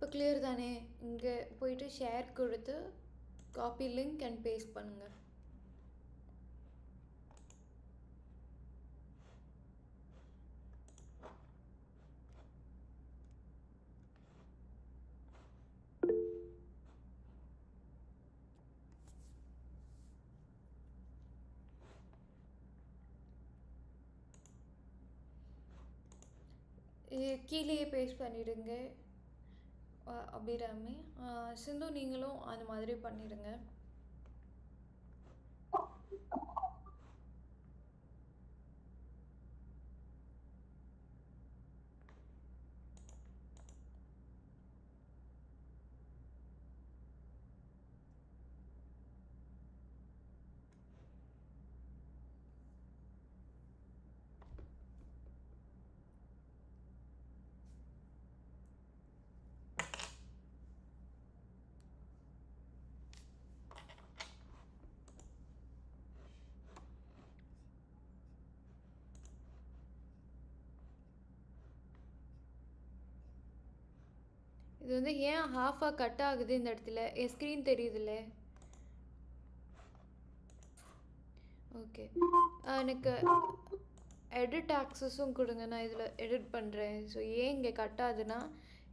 இப்போ கிளியர் தானே? இங்கே போயிட்டு ஷேர் கொடுத்து காப்பி லிங்க் அண்ட் பேஸ்ட் பண்ணுங்கள். கீழேயே பேஸ்ட் பண்ணிவிடுங்க அபிராமி. சிந்து நீங்களும் அந்த மாதிரி பண்ணிடுங்க. இது வந்து ஏன் ஹாஃபாக கட் ஆகுது இந்த இடத்துல? என் ஸ்க்ரீன் தெரியுதுல்ல? ஓகே, எனக்கு எடிட் ஆக்சஸும் கொடுங்க, நான் இதில் எடிட் பண்ணுறேன். ஸோ ஏன் இங்கே கட் ஆகுதுன்னா,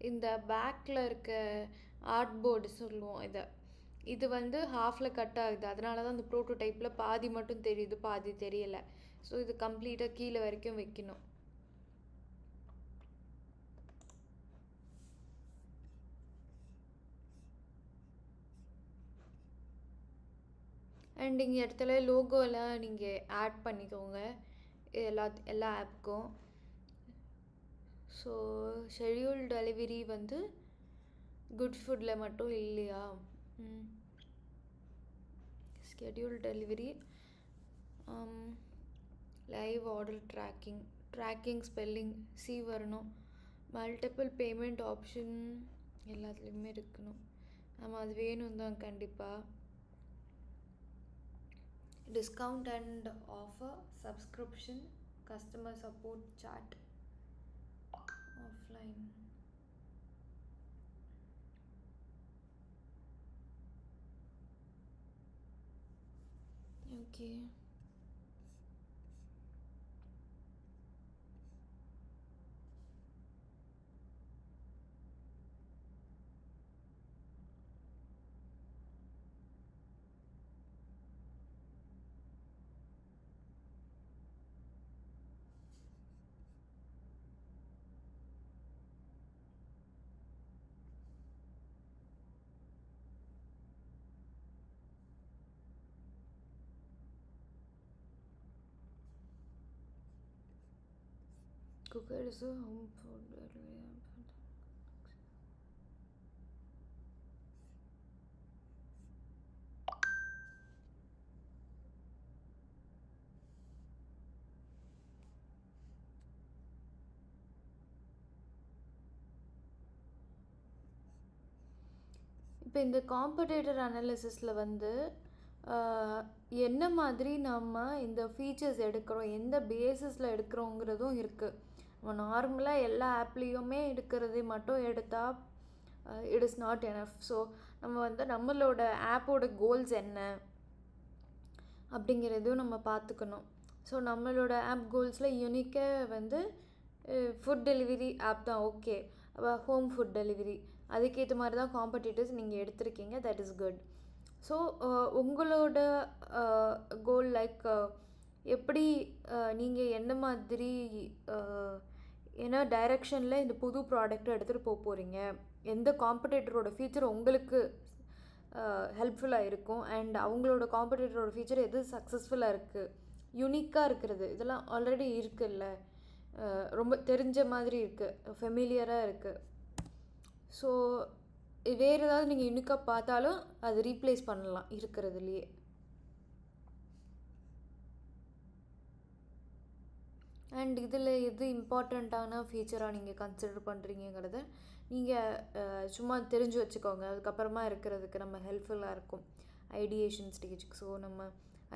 இந்த பேக்கில் இருக்க ஆர்ட் போர்டு சொல்லுவோம் இது வந்து ஹாஃபில் கட் ஆகுது. அதனால தான் இந்த ப்ரோட்டோடைப்பில் பாதி மட்டும் தெரியுது, பாதி தெரியலை. ஸோ இது கம்ப்ளீட்டாக கீழே வரைக்கும் வைக்கணும். அண்ட் இங்கே இடத்துல லோகோலாம் நீங்கள் ஆட் பண்ணிக்கோங்க எல்லா ஆப்புக்கும். ஸோ ஷெட்யூல் டெலிவரி வந்து குட் ஃபுட்டில் மட்டும் இல்லையா? Schedule delivery, live order tracking spelling C வரணும். மல்டிபிள் பேமெண்ட் ஆப்ஷன் எல்லாத்துலேயுமே இருக்கணும். நம்ம அது வேணும் தான் கண்டிப்பாக. Discount and offer, subscription, customer support chat, offline. Okay. Cooker is a home food delivery. இப்போ இந்த காம்படேட்டர் அனாலிசிஸில் வந்து என்ன மாதிரி நம்ம இந்த ஃபீச்சர்ஸ் எடுக்கிறோம், எந்த பேஸிஸில் எடுக்கிறோங்கிறதும் இருக்குது. நம்ம நார்மலாக எல்லா ஆப்லேயுமே எடுக்கிறதே மட்டும் எடுத்தால் it is not enough. So நம்ம வந்து நம்மளோட ஆப்போட கோல்ஸ் என்ன அப்படிங்கிறதையும் நம்ம பார்த்துக்கணும். ஸோ நம்மளோட ஆப் கோல்ஸில் யூனிக்காக வந்து ஃபுட் டெலிவரி ஆப் தான். ஓகே, ஹோம் ஃபுட் டெலிவரி அதுக்கேற்ற மாதிரி தான் காம்படிட்டர்ஸ் நீங்கள் எடுத்திருக்கீங்க. That is good. ஸோ உங்களோட கோல் லைக் எப்படி நீங்கள் என்ன மாதிரி என்ன டைரெக்ஷனில் இந்த புது ப்ராடக்ட்டை எடுத்துகிட்டு போகிறீங்க, எந்த காம்படிட்டரோட ஃபீச்சர் உங்களுக்கு ஹெல்ப்ஃபுல்லாக இருக்கும், அண்ட் அவங்களோட காம்படிட்டரோட ஃபீச்சர் எது சக்ஸஸ்ஃபுல்லாக இருக்குது, யூனிக்காக இருக்கிறது, இதெல்லாம் ஆல்ரெடி இருக்குல்ல, ரொம்ப தெரிஞ்ச மாதிரி இருக்குது, ஃபெமிலியராக இருக்குது. ஸோ வேறு ஏதாவது நீங்கள் யூனிக்காக பார்த்தாலும் அது ரீப்ளேஸ் பண்ணலாம் இருக்கிறதுலையே. அண்ட் இதில் எது இம்பார்ட்டண்ட்டான ஃபீச்சராக நீங்கள் கன்சிடர் பண்ணுறீங்கிறத நீங்கள் சும்மா தெரிஞ்சு வச்சுக்கோங்க. அதுக்கப்புறமா இருக்கிறதுக்கு நம்ம ஹெல்ப்ஃபுல்லாக இருக்கும் ஐடியேஷன் ஸ்டேஜுக்கு. ஸோ நம்ம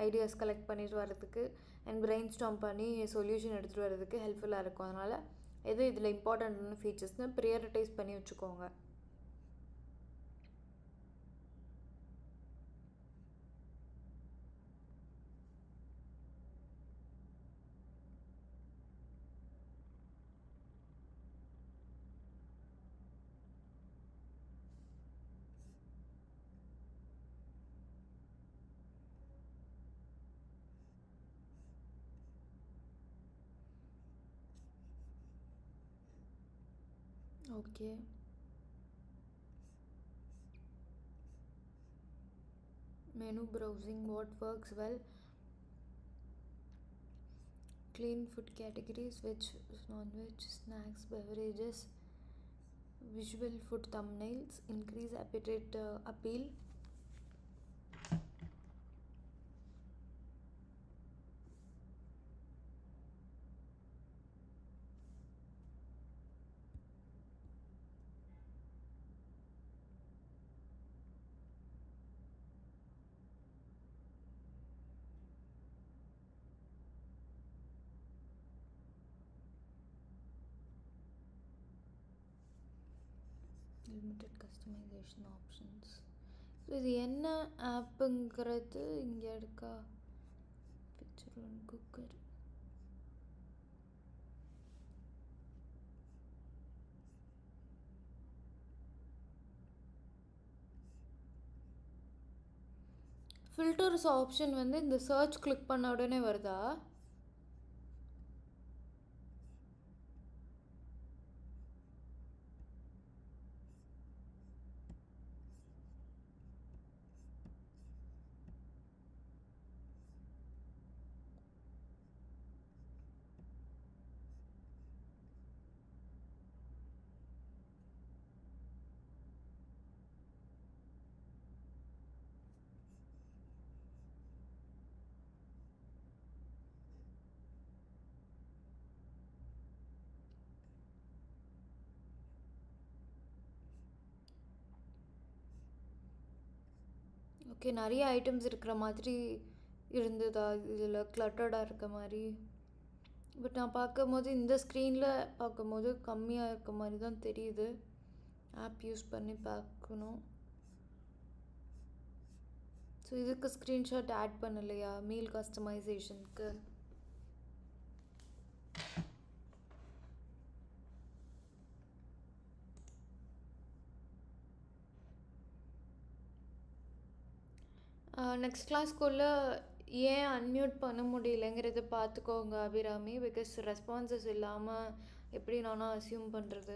ஐடியாஸ் கலெக்ட் பண்ணிட்டு வர்றதுக்கு அண்ட் பிரெயின் ஸ்டார்ம் பண்ணி சொல்யூஷன் எடுத்துகிட்டு வர்றதுக்கு ஹெல்ப்ஃபுல்லாக இருக்கும். அதனால் எது இதில் இம்பார்ட்டண்ட்டான ஃபீச்சர்ஸ்னு ப்ரியாரிட்டைஸ் பண்ணி வச்சுக்கோங்க. Okay. Menu browsing, what works well? Clean food categories, veg, non-veg, snacks, beverages, visual food thumbnails, increase appetite appeal. Limited customization options. So இது என்ன ஆப்புங்கிறது இங்கே இருக்கா? Picture one cooker. Filters option வந்து இந்த சர்ச் கிளிக் பண்ண உடனே வருதா? ஓகே, நிறைய ஐட்டம்ஸ் இருக்கிற மாதிரி இருந்ததா இதில்? கிளட்டர்டாக இருக்க மாதிரி. பட் நான் பார்க்கும்போது இந்த ஸ்க்ரீனில் பார்க்கும்போது கம்மியாக இருக்க மாதிரி தான் தெரியுது. ஆப் யூஸ் பண்ணி பார்க்கணும். ஸோ இதுக்கு ஸ்க்ரீன்ஷாட் ஆட் பண்ணலையா மீல் கஸ்டமைசேஷனுக்கு? நெக்ஸ்ட் கிளாஸ்க்குள்ளே ஏன் அன்மியூட் பண்ண முடியலைங்கிறத பார்த்துக்கோங்க அபிராமி. பிகாஸ் ரெஸ்பான்சஸ் இல்லாமல் எப்படி நானும் அசியூம் பண்ணுறது?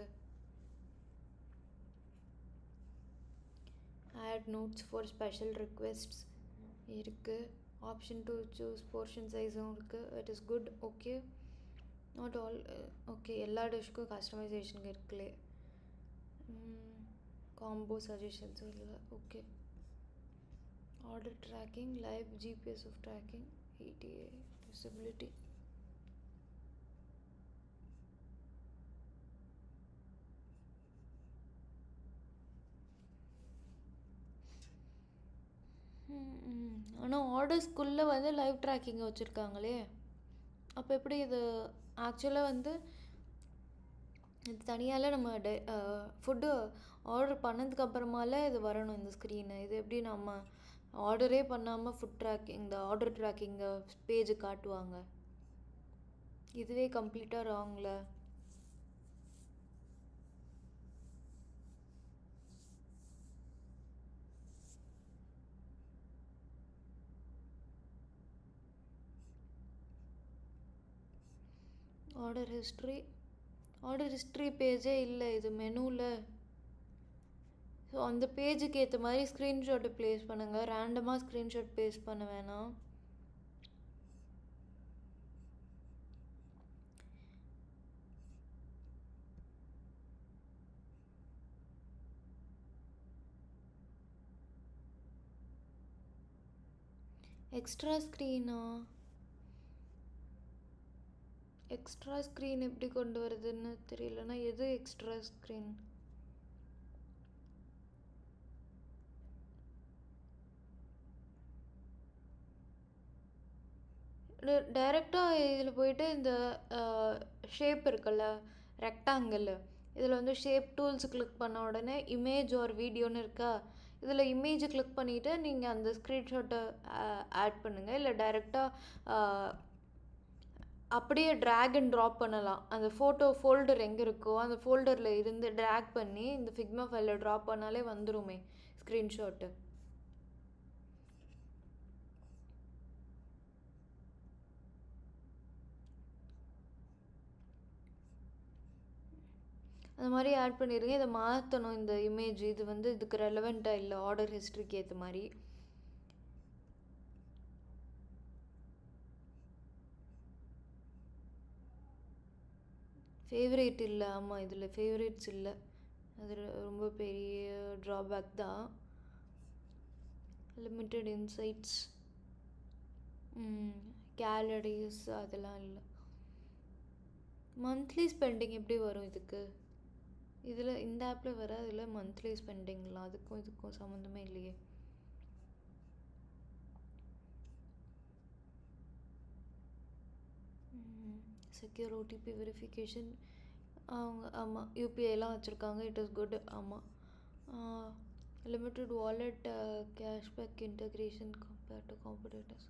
ஆட் நோட்ஸ் ஃபார் ஸ்பெஷல் ரிக்வெஸ்ட்ஸ் இருக்குது. ஆப்ஷன் டு சூஸ் போர்ஷன் சைஸும் இருக்குது. It is good. Okay, not all. Okay, எல்லா டிஷ்க்கும் கஸ்டமைசேஷன் இருக்குல்லே. காம்போ சஜஷன்ஸும் இல்லை. Okay, order tracking, live GPS of tracking, ETA visibility. ஆனால் ஆர்டர்ஸ்குள்ளே வந்து லைவ் ட்ராக்கிங் வச்சுருக்காங்களே, அப்போ எப்படி இது? ஆக்சுவலாக வந்து இது தனியால் நம்ம ஃபுட்டு ஆர்டர் பண்ணதுக்கப்புறமால இது வரணும் இந்த ஸ்க்ரீனு. இது எப்படி நம்ம ஆர்டரே பண்ணாமல் ஃபுட் ட்ராக்கிங் இந்த ஆர்டர் ட்ராக்கிங்கை பேஜு காட்டுவாங்க? இதுவே கம்ப்ளீட்டாக ராங்கில். ஆர்டர் ஹிஸ்ட்ரி பேஜே இல்லை இது மெனுவில். ஸோ அந்த பேஜுக்கு ஏற்ற மாதிரி ஸ்க்ரீன்ஷாட்டை ப்ளேஸ் பண்ணுங்கள். ரேண்டமாக ஸ்க்ரீன்ஷாட் ப்ளேஸ் பண்ண வேணாம். எக்ஸ்ட்ரா ஸ்க்ரீன் எப்படி கொண்டு வருதுன்னு தெரியலனா எது எக்ஸ்ட்ரா ஸ்க்ரீன்? டைரெக்டாக இதில் போயிட்டு இந்த ஷேப் இருக்குல்ல, ரெக்டாங்கிள், இதில் வந்து ஷேப் டூல்ஸ் கிளிக் பண்ண உடனே இமேஜ் ஒரு வீடியோன்னு இருக்கா, இதில் இமேஜை கிளிக் பண்ணிவிட்டு நீங்கள் அந்த ஸ்க்ரீன்ஷாட்டை ஆட் பண்ணுங்கள். இல்லை டைரெக்டாக அப்படியே ட்ராக் அண்ட் ட்ராப் பண்ணலாம். அந்த ஃபோட்டோ ஃபோல்டர் எங்கே இருக்கோ அந்த ஃபோல்டரில் இருந்து ட்ராக் பண்ணி இந்த ஃபிக்மா ஃபைலில் ட்ராப் பண்ணாலே வந்துருமே ஸ்க்ரீன்ஷாட்டு. அந்த மாதிரி ஆட் பண்ணிடுங்க. இதை மாற்றணும், இந்த இமேஜ் இது வந்து இதுக்கு ரெலவெண்ட்டாக இல்லை ஆர்டர் ஹிஸ்ட்ரிக்கு ஏற்ற மாதிரி. ஃபேவரேட் இல்லை, ஆமாம் இதில் ஃபேவரேட்ஸ் இல்லை, அது ரொம்ப பெரிய ட்ராபேக் தான். லிமிட்டட் இன்சைட்ஸ், கேலரிஸ் அதெல்லாம் இல்லை. மந்த்லி ஸ்பெண்டிங் எப்படி வரும் இதுக்கு? இதில் இந்த ஆப்பில் வர அதில் மந்த்லி ஸ்பெண்டிங்லாம் அதுக்கும் இதுக்கும் சம்மந்தமே இல்லையே. செக்யூர் ஓடிபி வெரிஃபிகேஷன் அவங்க ஆமாம் யூபிஐலாம் வச்சுருக்காங்க, இட் இஸ் குட். ஆமாம் limited wallet cashback integration compared to competitors.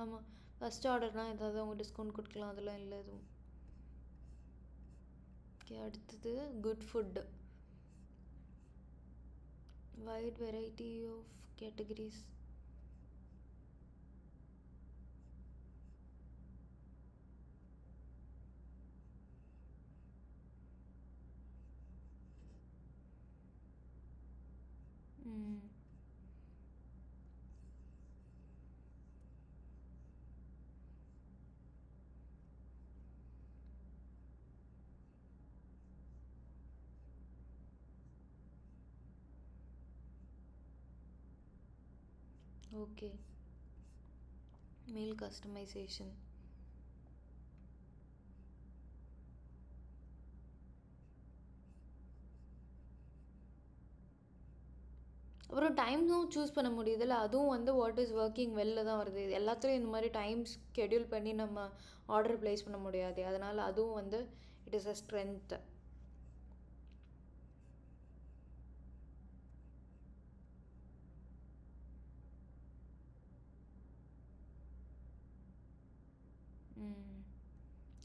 ஆமாம் ஃபஸ்ட் ஆர்டர்னால் ஏதாவது அவங்க டிஸ்கவுண்ட் கொடுக்கலாம், அதெல்லாம் இல்லை எதுவும். ஓகே அடுத்தது good food, wide variety of categories. Okay meal customization. அப்புறம் டைமும் சூஸ் பண்ண முடியுதுல்ல, அதுவும் வந்து வாட் இஸ் ஒர்க்கிங் வெளில தான் வருது. இது எல்லாத்துலேயும் இந்த மாதிரி டைம் ஸ்கெடியூல் பண்ணி நம்ம ஆர்டர் ப்ளேஸ் பண்ண முடியாது, அதனால் அதுவும் வந்து it is a strength.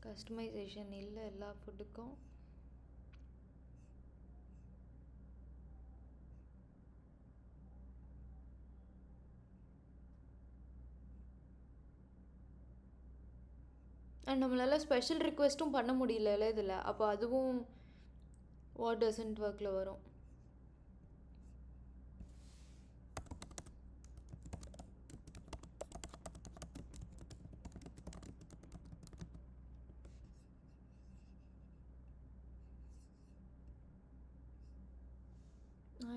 Customisation இல்லை எல்லா ஃபுட்டுக்கும். அண்ட் நம்மளால் ஸ்பெஷல் ரிக்வெஸ்ட்டும் பண்ண முடியல இதில், அப்போ அதுவும் வாட் டசன்ட் ஒர்க்கில் வரும்.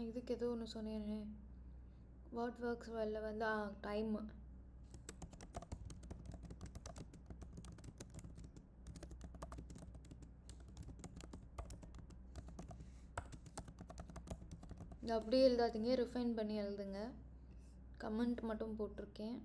இதுக்கு ஏதோ ஒன்று சொன்னேன், வாட் ஒர்க்ஸ் வெளில வந்து டைமு. இது அப்படியே எழுதாதீங்க, ரிஃபைன் பண்ணி எழுதுங்க. கமெண்ட் மட்டும் போட்டிருக்கேன்.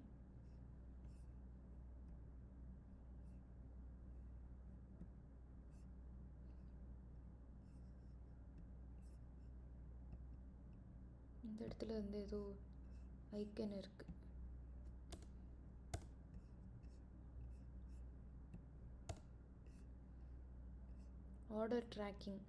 இந்த இடத்துல வந்து ஏதோ ஐக்கன் இருக்கு. Order tracking,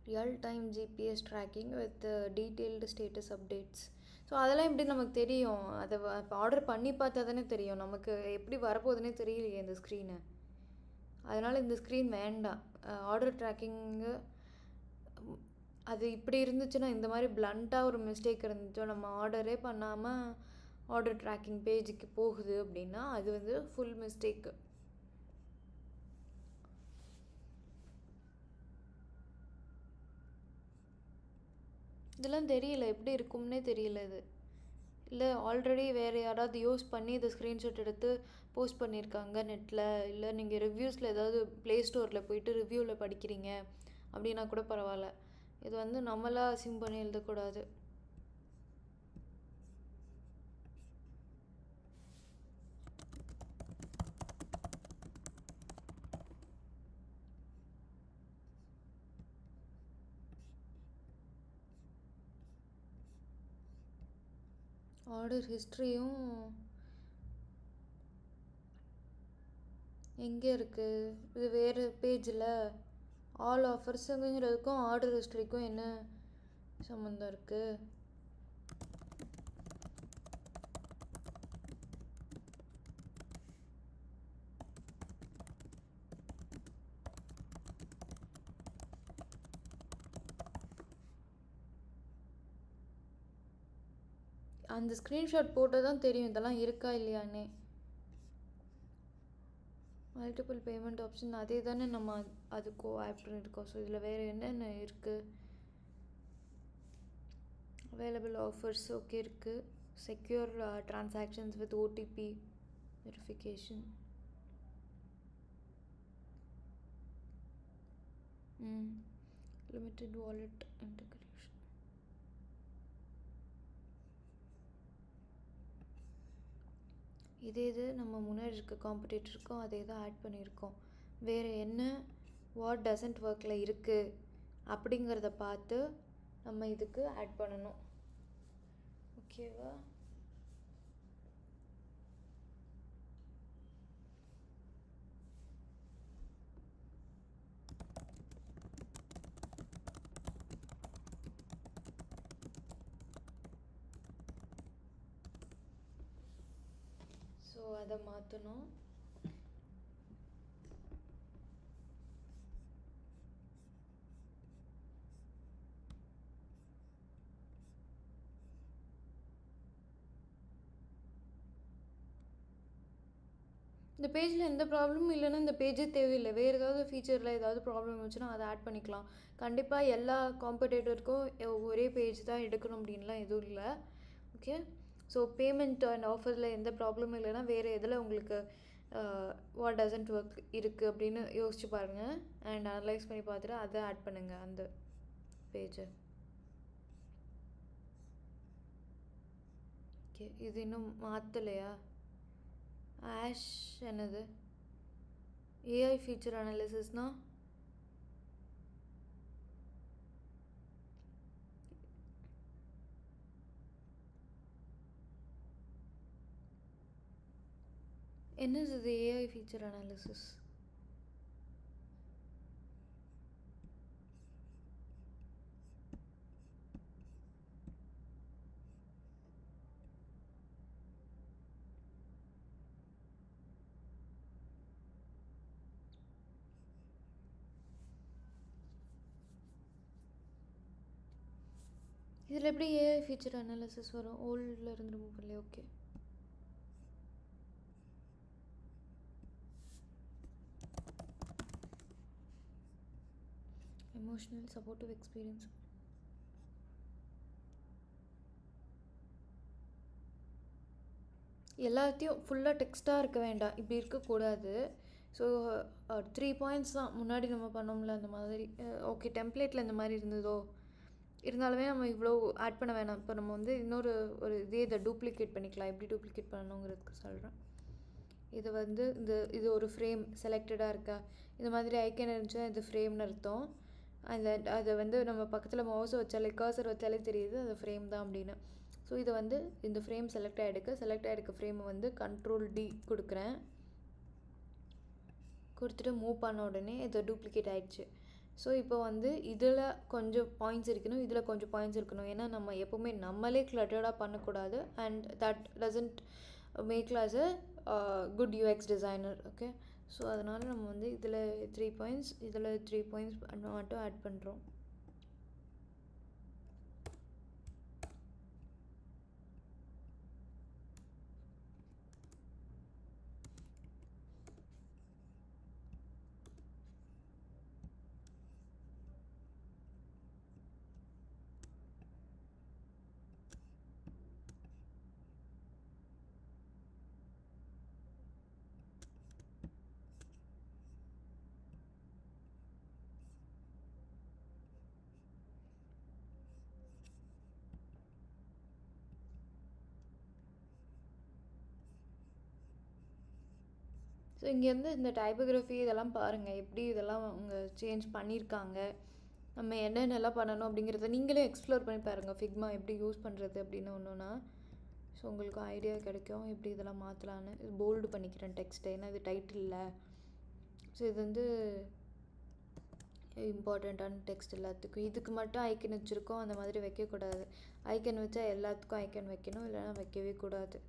real time GPS tracking with detailed status updates. So அதெல்லாம் எப்படி நமக்கு தெரியும்? அதை ஆர்டர் பண்ணி பார்த்தா தானே தெரியும், நமக்கு எப்படி வரப்போகுதுன்னே தெரியலையே இந்த ஸ்க்ரீனு. அதனால் இந்த ஸ்க்ரீன் வேண்டாம். ஆர்டர் ட்ராக்கிங்கு அது இப்படி இருந்துச்சுன்னா, இந்த மாதிரி பிளண்ட்டாக ஒரு மிஸ்டேக் இருந்துச்சோ, நம்ம ஆர்டரே பண்ணாமல் ஆர்டர் ட்ராக்கிங் பேஜுக்கு போகுது அப்படின்னா அது வந்து ஃபுல் மிஸ்டேக்கு. இதெல்லாம் தெரியல, எப்படி இருக்கும்னே தெரியல இது. இல்லை ஆல்ரெடி வேறு யாராவது யூஸ் பண்ணி இதை ஸ்க்ரீன்ஷாட் எடுத்து போஸ்ட் பண்ணியிருக்காங்க நெட்டில், இல்லை நீங்கள் ரிவ்யூஸில் ஏதாவது ப்ளே ஸ்டோரில் போயிட்டு ரிவ்யூவில் படிக்கிறீங்க அப்படின்னா கூட பரவாயில்ல. இது வந்து நம்மளாக அசியூம் பண்ணி எழுதக்கூடாது. ஆர்டர் ஹிஸ்ட்ரியும் எங்கே இருக்குது? இது வேறு பேஜில் ஆல் ஆஃபர்ஸுங்கிறதுக்கும் ஆர்டர் ஹிஸ்ட்ரிக்கும் என்ன சம்மந்தம் இருக்குது? அந்த ஸ்க்ரீன்ஷாட் போட்டால் தான் தெரியும் இதெல்லாம் இருக்கா இல்லையானே. மல்டிபிள் பேமெண்ட் ஆப்ஷன் அதே தானே நம்ம அதுக்கோ ஆட் பண்ணியிருக்கோம். ஸோ இதில் வேறு என்னென்ன இருக்குது? அவைலபிள் ஆஃபர்ஸ் ஓகே இருக்குது. Secure transactions with OTP verification. Limited wallet integration. இதே இது நம்ம முன்னாடி இருக்க காம்படிட்டருக்கும் அதே தான் ஆட் பண்ணியிருக்கோம். வேறு என்ன வாட் டசன்ட் ஒர்க்கில் இருக்குது அப்படிங்கிறத பார்த்து நம்ம இதுக்கு ஆட் பண்ணணும். ஓகேவா? ஸோ அதை மாற்றணும். இந்த பேஜில் எந்த ப்ராப்ளமும் இல்லைன்னா இந்த பேஜே தேவையில்லை. வேறு ஏதாவது ஃபீச்சரில் ஏதாவது ப்ராப்ளம் இருந்துச்சுன்னா அதை ஆட் பண்ணிக்கலாம். கண்டிப்பாக எல்லா காம்படிட்டருக்கும் ஒரே பேஜ் தான் எடுக்கணும் அப்படின்லாம் எதுவும் இல்லை. ஓகே. ஸோ பேமெண்ட் அண்ட் ஆஃபரில் எந்த ப்ராப்ளமும் இல்லைன்னா வேறு எதில் உங்களுக்கு வாட் டசன்ட் ஒர்க் இருக்குது அப்படின்னு யோசிச்சு பாருங்கள். அண்ட் அனலைஸ் பண்ணி பார்த்துட்டு அதை ஆட் பண்ணுங்கள் அந்த பேஜை. ஓகே. இது இன்னும் மாற்றலையா? ஆஷ் என்னது? ஏஐ ஃபீச்சர் அனாலிசிஸ்னால் என்னது? இது ஏஐ ஃபீச்சர் அனாலிசிஸ் இதில் எப்படி ஏஐ ஃபீச்சர் அனாலிசிஸ் வரும்? ஓல்டில் இருந்து ரிமூவ் பண்ணலையே. ஓகே. Emotional supportive experience. எல்லாத்தையும் ஃபுல்லாக டெக்ஸ்ட்டாக இருக்க வேண்டாம், இப்படி இருக்கக்கூடாது. ஸோ 3 பாயிண்ட்ஸ் தான் முன்னாடி நம்ம பண்ணோம்ல அந்த மாதிரி. ஓகே, டெம்ப்ளேட்டில் இந்த மாதிரி இருந்ததோ, இருந்தாலுமே நம்ம இவ்வளோ ஆட் பண்ண வேணாம். இப்போ நம்ம வந்து இன்னொரு இதை டூப்ளிகேட் பண்ணிக்கலாம். எப்படி டூப்ளிகேட் பண்ணணுங்கிறதுக்கு சொல்கிறேன். இது வந்து இது ஒரு ஃப்ரேம் செலக்டடாக இருக்கா, இந்த மாதிரி ஐக்கன் இருந்துச்சுன்னா இது ஃப்ரேம்னு அர்த்தம். அதை வந்து நம்ம பக்கத்தில் மவுஸை வச்சாலே கர்சர் வச்சாலே தெரியுது அது ஃப்ரேம் தான் அப்படின்னு. ஸோ இதை வந்து இந்த ஃப்ரேம் செலக்ட் ஆகிடுக்க ஃப்ரேமை வந்து Ctrl+D கொடுக்குறேன். கொடுத்துட்டு மூவ் பண்ண உடனே இது டூப்ளிகேட் ஆகிடுச்சு. ஸோ இப்போ வந்து இதில் கொஞ்சம் பாயிண்ட்ஸ் இருக்கணும், இதில் கொஞ்சம் பாயிண்ட்ஸ் இருக்கணும். ஏன்னா நம்ம எப்போவுமே நம்மளே கிளட்டர்டாக பண்ணக்கூடாது. And that doesn't make us a good UX designer. Okay. So அதனால் நம்ம வந்து இதில் 3 பாயிண்ட்ஸ், இதில் 3 பாயிண்ட்ஸ் மட்டும் ஆட் பண்ணுறோம். ஸோ இங்கேருந்து இந்த டைப்போகிராஃபி இதெல்லாம் பாருங்கள், எப்படி இதெல்லாம் அவங்க சேஞ்ச் பண்ணியிருக்காங்க, நம்ம என்னென்னலாம் பண்ணணும் அப்படிங்கிறத நீங்களே எக்ஸ்ப்ளோர் பண்ணி பாருங்கள். ஃபிக்மா எப்படி யூஸ் பண்ணுறது அப்படின்னு ஒன்றுனா ஸோ உங்களுக்கு ஐடியா கிடைக்கும் எப்படி இதெல்லாம் மாற்றலான்னு. இது போல்டு பண்ணிக்கிறேன் டெக்ஸ்ட்டை, ஏன்னா இது டைட்டில். ஸோ இது வந்து இம்பார்ட்டண்ட்டான டெக்ஸ்ட் எல்லாத்துக்கும். இதுக்கு மட்டும் ஐக்கன் வச்சுருக்கோம், அந்த மாதிரி வைக்கக்கூடாது. ஐக்கன் வச்சா எல்லாத்துக்கும் ஐக்கன் வைக்கணும், இல்லைனா வைக்கவே கூடாது.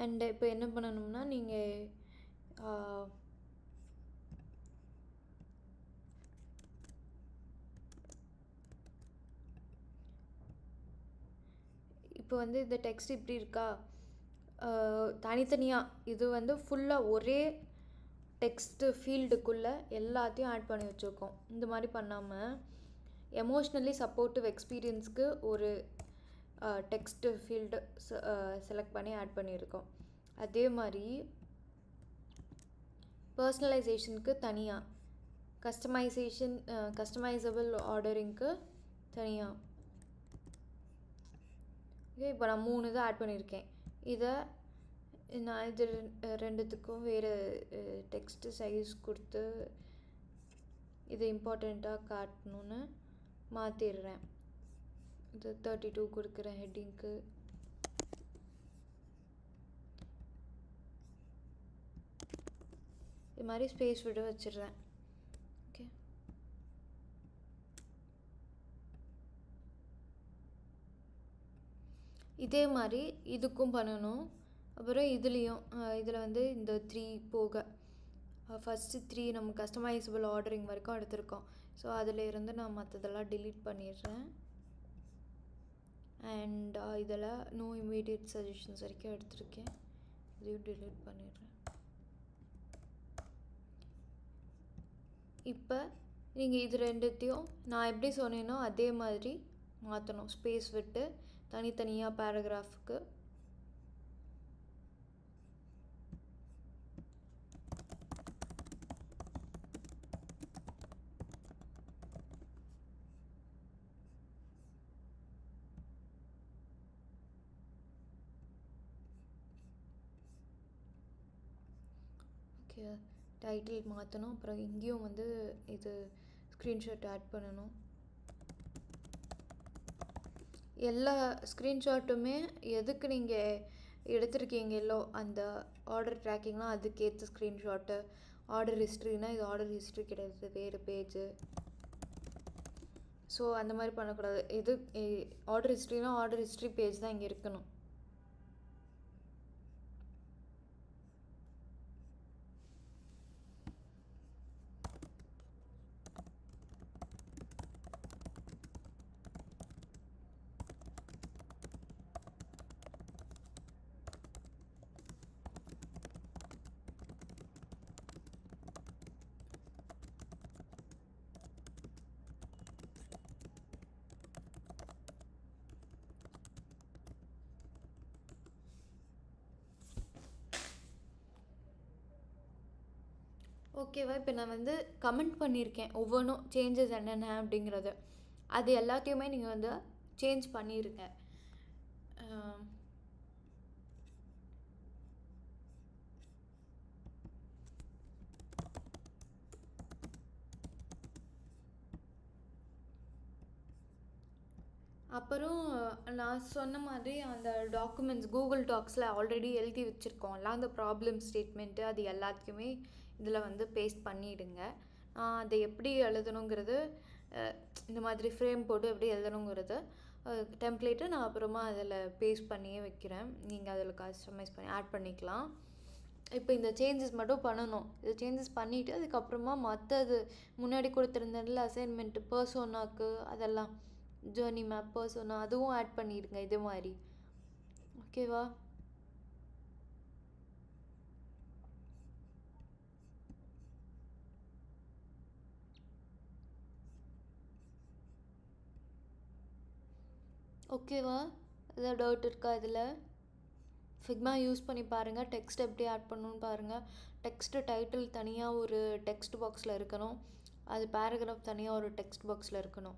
அண்ட் இப்போ என்ன பண்ணணும்னா நீங்கள் இப்போ வந்து இந்த டெக்ஸ்ட் இப்படி இருக்கா, தனித்தனியாக இது வந்து ஃபுல்லாக ஒரே டெக்ஸ்ட்டு ஃபீல்டுக்குள்ளே எல்லாத்தையும் ஆட் பண்ணி வச்சுருக்கோம். இந்த மாதிரி பண்ணாமல் எமோஷ்னலி சப்போர்ட்டிவ் எக்ஸ்பீரியன்ஸ்க்கு ஒரு டெக்ஸ்ட்டு ஃபீல்டு செலக்ட் பண்ணி ஆட் பண்ணியிருக்கோம். அதே மாதிரி பர்சனலைசேஷனுக்கு தனியாக, கஸ்டமைசபிள் ஆர்டரிங்க்கு தனியாக. ஓகே, இப்போ நான் 3 இதை ஆட் பண்ணியிருக்கேன். இதை நான் இது ரெண்டுத்துக்கும் வேறு டெக்ஸ்ட்டு சைஸ் கொடுத்து இது இம்பார்ட்டண்ட்டாக காட்டணுன்னு மாற்றிடுறேன். இது 32 கொடுக்குறேன் ஹெட்டிங்க்கு. இது மாதிரி ஸ்பேஸ் விட வச்சிடுறேன். ஓகே, இதே மாதிரி இதுக்கும் பண்ணணும். அப்புறம் இதுலேயும் இதில் வந்து இந்த 3 போக ஃபஸ்ட்டு 3 நம்ம கஸ்டமைசபிள் ஆர்டரிங் வரைக்கும் எடுத்திருக்கோம். ஸோ அதில் இருந்து நான் மற்றதெல்லாம் டிலீட் பண்ணிடுறேன். அண்ட் இதில் நோ இமீடியட் சஜஷன்ஸ் வரைக்கும் எடுத்திருக்கேன், இதையும் டிலீட் பண்ணிடுறேன். இப்போ நீங்கள் இது ரெண்டுத்தையும் நான் எப்படி சொன்னேனோ அதே மாதிரி மாற்றணும். ஸ்பேஸ் விட்டு தனித்தனியாக பேராகிராஃபுக்கு. ஓகே, டைட்டில் மாற்றணும். அப்புறம் இங்கேயும் வந்து இது ஸ்க்ரீன்ஷாட் ஆட் பண்ணணும். எல்லா ஸ்க்ரீன்ஷாட்டுமே எதுக்கு நீங்கள் எடுத்துருக்கீங்களோ அந்த ஆர்டர் ட்ராக்கிங்னால் அதுக்கேற்ற ஸ்க்ரீன்ஷாட்டு. ஆர்டர் ஹிஸ்ட்ரினா இது ஆர்டர் ஹிஸ்ட்ரி கிடையாது, வேறு பேஜு. ஸோ அந்த மாதிரி பண்ணக்கூடாது. எது ஆர்டர் ஹிஸ்ட்ரினா ஆர்டர் ஹிஸ்ட்ரி பேஜ் தான் இங்கே இருக்கணும். ஓகேவா? இப்போ நான் வந்து கமெண்ட் பண்ணியிருக்கேன் ஒவ்வொன்றும் சேஞ்சஸ் என்னென்ன அப்படிங்கிறது. அது எல்லாத்தையுமே நீங்கள் வந்து சேஞ்ச் பண்ணிடுங்க. அப்புறம் நான் சொன்ன மாதிரி அந்த டாக்குமெண்ட்ஸ் கூகுள் டாக்ஸில் ஆல்ரெடி எழுதி வச்சுருக்கோம்ல, அந்த ப்ராப்ளம் ஸ்டேட்மெண்ட்டு அது எல்லாத்தையுமே இதில் வந்து பேஸ்ட் பண்ணிவிடுங்க. அதை எப்படி எழுதணுங்கிறது, இந்த மாதிரி ஃப்ரேம் போட்டு எப்படி எழுதணுங்கிறது டெம்ப்ளேட்டு நான் அப்புறமா அதில் பேஸ்ட் பண்ணியே வைக்கிறேன். நீங்கள் அதில் கஸ்டமைஸ் பண்ணி ஆட் பண்ணிக்கலாம். இப்போ இந்த சேஞ்சஸ் மட்டும் பண்ணணும். இது சேஞ்சஸ் பண்ணிவிட்டு அதுக்கப்புறமா மற்றது முன்னாடி கொடுத்துருந்ததில் அசைன்மெண்ட்டு பர்சோனாக்கு அதெல்லாம் ஜேர்னி மேப் பர்சோனா அதுவும் ஆட் பண்ணிடுங்க இது மாதிரி. ஓகேவா? ஓகேவா? ஏதாவது டவுட் இருக்கா? இதில் ஃபிக்மா யூஸ் பண்ணி பாருங்கள். டெக்ஸ்ட் எப்படி ஆட் பண்ணணுன்னு பாருங்கள். டெக்ஸ்ட்டு டைட்டில் தனியாக ஒரு டெக்ஸ்ட் பாக்ஸில் இருக்கணும், அது பேராகிராஃப் தனியாக ஒரு டெக்ஸ்ட் பாக்ஸில் இருக்கணும்.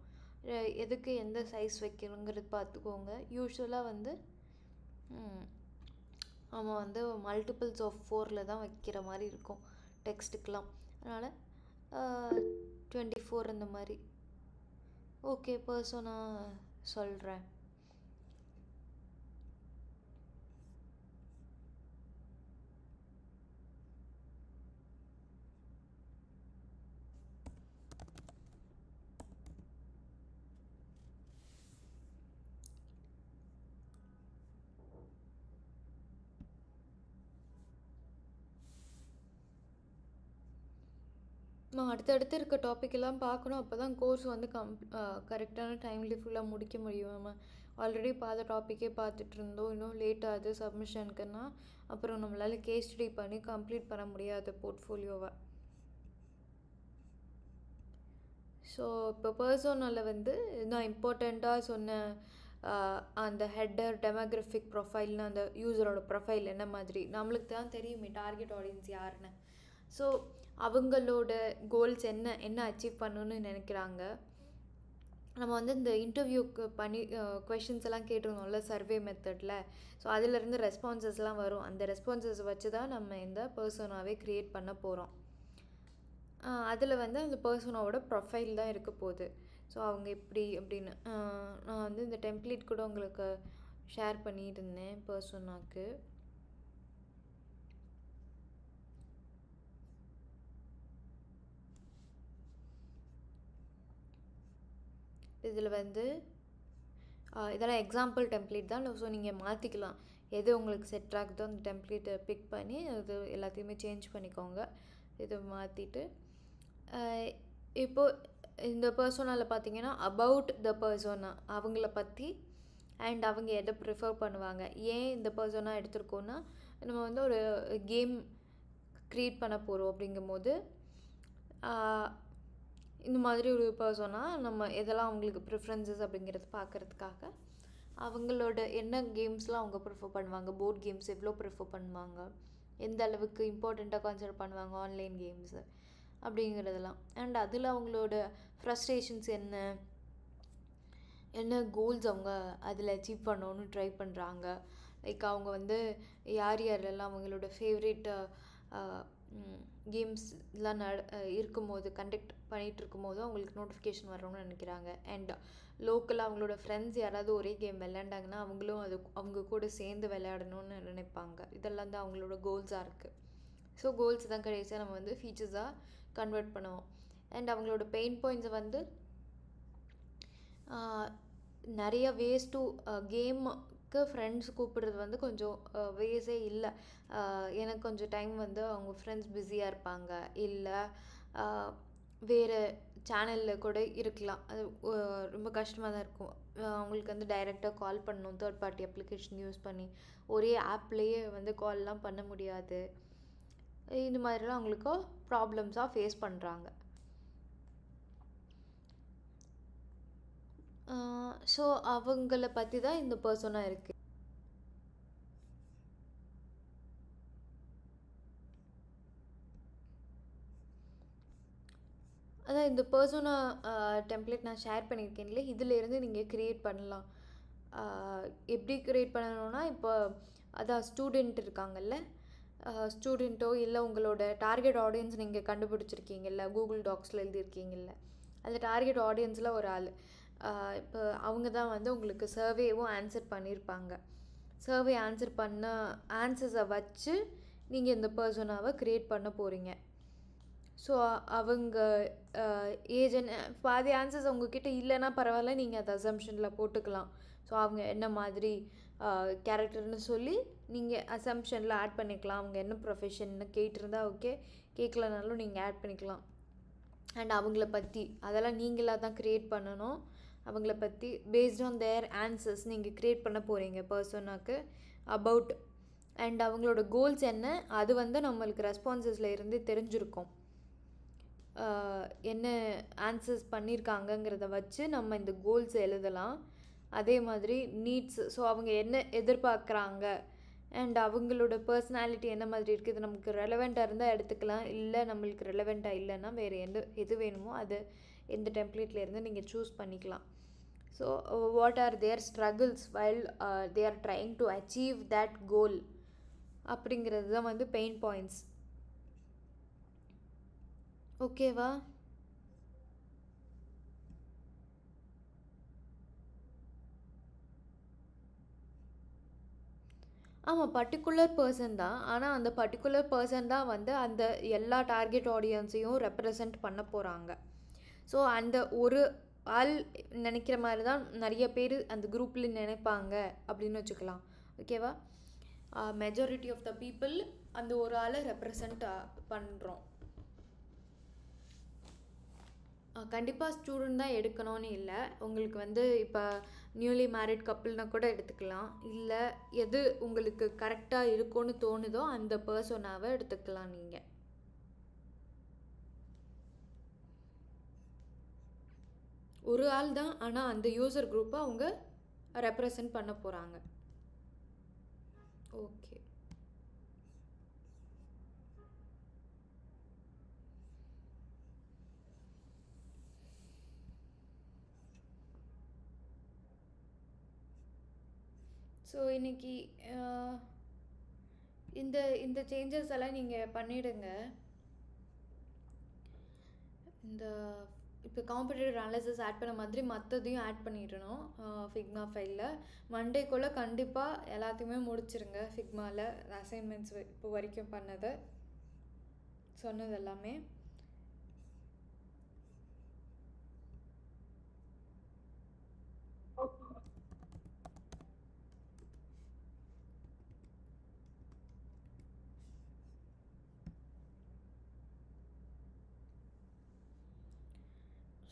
எதுக்கு எந்த சைஸ் வைக்கணுங்கிறது பார்த்துக்கோங்க. யூஸ்வலாக வந்து அவன் வந்து மல்டிபிள்ஸ் ஆஃப் 4 தான் வைக்கிற மாதிரி இருக்கும் டெக்ஸ்ட்டுக்கெலாம். அதனால் 24 இந்த மாதிரி. ஓகே, பர்சோனா சொல்கிறேன். நம்ம அடுத்தடுத்து இருக்க டாபிக் எல்லாம் பார்க்கணும். அப்போ தான் கோர்ஸ் வந்து கரெக்டான டைம்லி ஃபுல்லாக முடிக்க முடியும். நம்ம ஆல்ரெடி பார்த்த டாப்பிக்கே பார்த்துட்டு இருந்தோம், இன்னும் லேட் ஆகுது சப்மிஷனுக்குன்னா அப்புறம் நம்மளால் கேஸ் ஸ்டடி பண்ணி கம்ப்ளீட் பண்ண முடியாது போர்ட்ஃபோலியோவை. ஸோ இப்போ பர்சோனாவில் வந்து நான் இம்பார்ட்டண்ட்டாக சொன்ன அந்த ஹெட்டர் டெமோக்ராஃபிக் ப்ரொஃபைல்னு அந்த யூஸரோட ப்ரொஃபைல் என்ன மாதிரி நம்மளுக்கு தான் தெரியுமே டார்கெட் ஆடியன்ஸ் யாருன்னு. ஸோ அவங்களோட கோல்ஸ் என்ன அச்சீவ் பண்ணணுன்னு நினைக்கிறாங்க. நம்ம வந்து இந்த இன்டர்வியூக்கு பண்ணி கொஷின்ஸ் எல்லாம் கேட்டிருந்தோம்ல சர்வே மெத்தடில். ஸோ அதிலேருந்து ரெஸ்பான்சஸ்லாம் வரும். அந்த ரெஸ்பான்சஸ் வச்சு தான் நம்ம இந்த பர்சனாவே க்ரியேட் பண்ண போகிறோம். அதில் வந்து அந்த பர்சனோட ப்ரொஃபைல் தான் இருக்க போகுது. ஸோ அவங்க எப்படி அப்படின்னு நான் வந்து இந்த டெம்ப்ளேட் கூட உங்களுக்கு ஷேர் பண்ணியிருந்தேன் பர்சனாக்கு. இதில் வந்து இதெல்லாம் எக்ஸாம்பிள் டெம்ப்ளேட் தான். ஸோ நீங்கள் மாற்றிக்கலாம், எது உங்களுக்கு செட் ஆகுதோ அந்த டெம்ப்ளேட்டை பிக் பண்ணி அது எல்லாத்தையுமே சேஞ்ச் பண்ணிக்கோங்க. இதை மாற்றிட்டு இப்போது இந்த பர்சோனாவில் பார்த்தீங்கன்னா அபவுட் த பர்சோனா அவங்கள பற்றி அண்ட் அவங்க எதை ப்ரிஃபர் பண்ணுவாங்க. ஏன் இந்த பர்சோனா எடுத்திருக்கோன்னா நம்ம வந்து ஒரு கேம் க்ரியேட் பண்ண போகிறோம் அப்படிங்கும்போது இந்த மாதிரி ஒரு பர்சோனா நம்ம எதெல்லாம் அவங்களுக்கு ப்ரிஃபரன்சஸ் அப்படிங்கிறது பார்க்குறதுக்காக அவங்களோட என்ன கேம்ஸ்லாம் அவங்க ப்ரிஃபர் பண்ணுவாங்க, போர்ட் கேம்ஸ் எவ்வளோ ப்ரிஃபர் பண்ணுவாங்க, எந்த அளவுக்கு இம்பார்ட்டண்ட்டாக கன்சிடர் பண்ணுவாங்க ஆன்லைன் கேம்ஸு அப்படிங்கிறதெல்லாம். அண்ட் அதில் அவங்களோட ஃப்ரஸ்ட்ரேஷன்ஸ் என்ன கோல்ஸ் அவங்க அதில் அச்சீவ் பண்ணணுன்னு ட்ரை பண்ணுறாங்க. லைக் அவங்க வந்து யாரெல்லாம் அவங்களோட ஃபேவரேட் கேம்ஸ்லாம் இருக்கும்போது கண்டக்ட் பண்ணிகிட்டு இருக்கும்போது அவங்களுக்கு நோட்டிஃபிகேஷன் வரணும்னு நினைக்கிறாங்க. அண்ட் லோக்கலாக அவங்களோட ஃப்ரெண்ட்ஸ் யாராவது ஒரே கேம் விளையாண்டாங்கன்னா அவங்களும் அவங்க கூட சேர்ந்து விளையாடணும்னு நினைப்பாங்க. இதெல்லாம் தான் அவங்களோட கோல்ஸாக இருக்குது. ஸோ கோல்ஸ் தான் கடைசியாக நம்ம வந்து ஃபீச்சர்ஸாக கன்வெர்ட் பண்ணுவோம். அண்ட் அவங்களோட பெயின் பாயிண்ட்ஸை வந்து நிறைய வேஸ் டு கேமுக்கு ஃப்ரெண்ட்ஸ் கூப்பிடுறது வந்து கொஞ்சம் வேஸே இல்லை. எனக்கு கொஞ்சம் டைம் வந்து அவங்க ஃப்ரெண்ட்ஸ் பிஸியாக இருப்பாங்க, இல்லை வேறு சேனலில் கூட இருக்கலாம். அது ரொம்ப கஷ்டமாக தான் இருக்கும். அவங்களுக்கு வந்து டைரெக்டாக கால் பண்ணணும், தேர்ட் பார்ட்டி அப்ளிகேஷன் யூஸ் பண்ணி ஒரே ஆப்லேயே வந்து கால்லாம் பண்ண முடியாது. இந்த மாதிரிலாம் அவங்களுக்கு ப்ராப்ளம்ஸாக ஃபேஸ் பண்ணுறாங்க. ஸோ அவங்கள பற்றி தான் இந்த பர்சனா இருக்குது. அதான் இந்த பர்சோனா டெம்ப்ளேட் நான் ஷேர் பண்ணியிருக்கேன்ல, இதிலேருந்து நீங்கள் க்ரியேட் பண்ணலாம். எப்படி க்ரியேட் பண்ணணும்னா இப்போ அதான் ஸ்டூடெண்ட் இருக்காங்கல்ல, ஸ்டூடெண்ட்டோ இல்லை உங்களோட டார்கெட் ஆடியன்ஸ் நீங்கள் கண்டுபிடிச்சிருக்கீங்கல்ல, கூகுள் டாக்ஸில் எழுதியிருக்கீங்கல்ல, அந்த டார்கெட் ஆடியன்ஸில் ஒரு ஆள் இப்போ அவங்க தான் வந்து உங்களுக்கு சர்வேவும் ஆன்சர் பண்ணியிருப்பாங்க. சர்வே ஆன்சர் பண்ண ஆன்சர்ஸை வச்சு நீங்கள் இந்த பர்சனாவை க்ரியேட் பண்ண போகிறீங்க. ஸோ அவங்க ஏஜென்ட் பாதி ஆன்சர்ஸ் உங்ககிட்ட இல்லைன்னா பரவாயில்ல, நீங்கள் அதை அசம்ஷனில் போட்டுக்கலாம். ஸோ அவங்க என்ன மாதிரி கேரக்டர்னு சொல்லி நீங்கள் அசம்ஷனில் ஆட் பண்ணிக்கலாம். அவங்க என்ன ப்ரொஃபஷன்னு கேட்டிருந்தா ஓகே, கேட்கலனாலும் நீங்கள் ஆட் பண்ணிக்கலாம். அண்ட் அவங்கள பற்றி அதெல்லாம் நீங்களாக தான் க்ரியேட் பண்ணணும். அவங்கள பற்றி பேஸ்ட் ஆன் தேர் ஆன்சர்ஸ் நீங்கள் க்ரியேட் பண்ண போகிறீங்க பர்சனாக்கு அபவுட். அண்ட் அவங்களோட கோல்ஸ் என்ன அது வந்து நம்மளுக்கு ரெஸ்பான்சஸில் இருந்து தெரிஞ்சிருக்கும். என்ன ஆன்சர்ஸ் பண்ணியிருக்காங்கங்கிறத வச்சு நம்ம இந்த கோல்ஸ் எழுதலாம். அதே மாதிரி நீட்ஸ், ஸோ அவங்க என்ன எதிர்பார்க்குறாங்க அண்ட் அவங்களோட பர்சனாலிட்டி என்ன மாதிரி இருக்குது, இது நமக்கு ரெலவெண்ட்டாக இருந்தால் எடுத்துக்கலாம், இல்லை நம்மளுக்கு ரெலவெண்ட்டாக இல்லைன்னா வேறு எது வேணுமோ அது எந்த டெம்ப்ளேட்லேருந்து நீங்கள் சூஸ் பண்ணிக்கலாம். So what are their struggles while they are trying to achieve that goal அப்படிங்கிறது தான் வந்து பெயின் பாயிண்ட்ஸ். ஓகேவா? ஆமாம், பர்டிகுலர் பர்சன் தான். ஆனால் அந்த பர்டிகுலர் பர்சன் தான் வந்து அந்த எல்லா டார்கெட் ஆடியன்ஸையும் ரெப்ரசன்ட் பண்ண போகிறாங்க. ஸோ அந்த ஒரு ஆள் நினைக்கிற மாதிரி தான் நிறைய பேர் அந்த குரூப்பில் நினைப்பாங்க அப்படின்னு வச்சுக்கலாம். ஓகேவா? மெஜாரிட்டி ஆஃப் த பீப்புள் அந்த ஒரு ஆளை ரெப்ரசன்ட் பண்ணுறோம். கண்டிப்பாக ஸ்டூடெண்ட் தான் எடுக்கணும்னு இல்லை. உங்களுக்கு வந்து இப்போ நியூலி மேரிட் கப்புள்னா கூட எடுத்துக்கலாம். இல்லை எது உங்களுக்கு கரெக்டாக இருக்கும்னு தோணுதோ அந்த பர்சனாவை எடுத்துக்கலாம். நீங்கள் ஒரு ஆள் தான், ஆனால் அந்த யூசர் குரூப்பை அவங்க ரெப்ரசன்ட் பண்ண போகிறாங்க. ஓகே, ஸோ இன்றைக்கி இந்த இந்த சேஞ்சஸ் எல்லாம் நீங்கள் பண்ணிவிடுங்க. இந்த இப்போ காம்படிட்டிவ் அனாலிசிஸ் ஆட் பண்ண மாதிரி மற்றதையும் ஆட் பண்ணிடணும் ஃபிக்மா ஃபைலில். மண்டேக்குள்ளே கண்டிப்பாக எல்லாத்தையுமே முடிச்சிருங்க. ஃபிக்மாவில் அசைன்மெண்ட்ஸ் இப்போ வரைக்கும் பண்ணது சொன்னது எல்லாமே.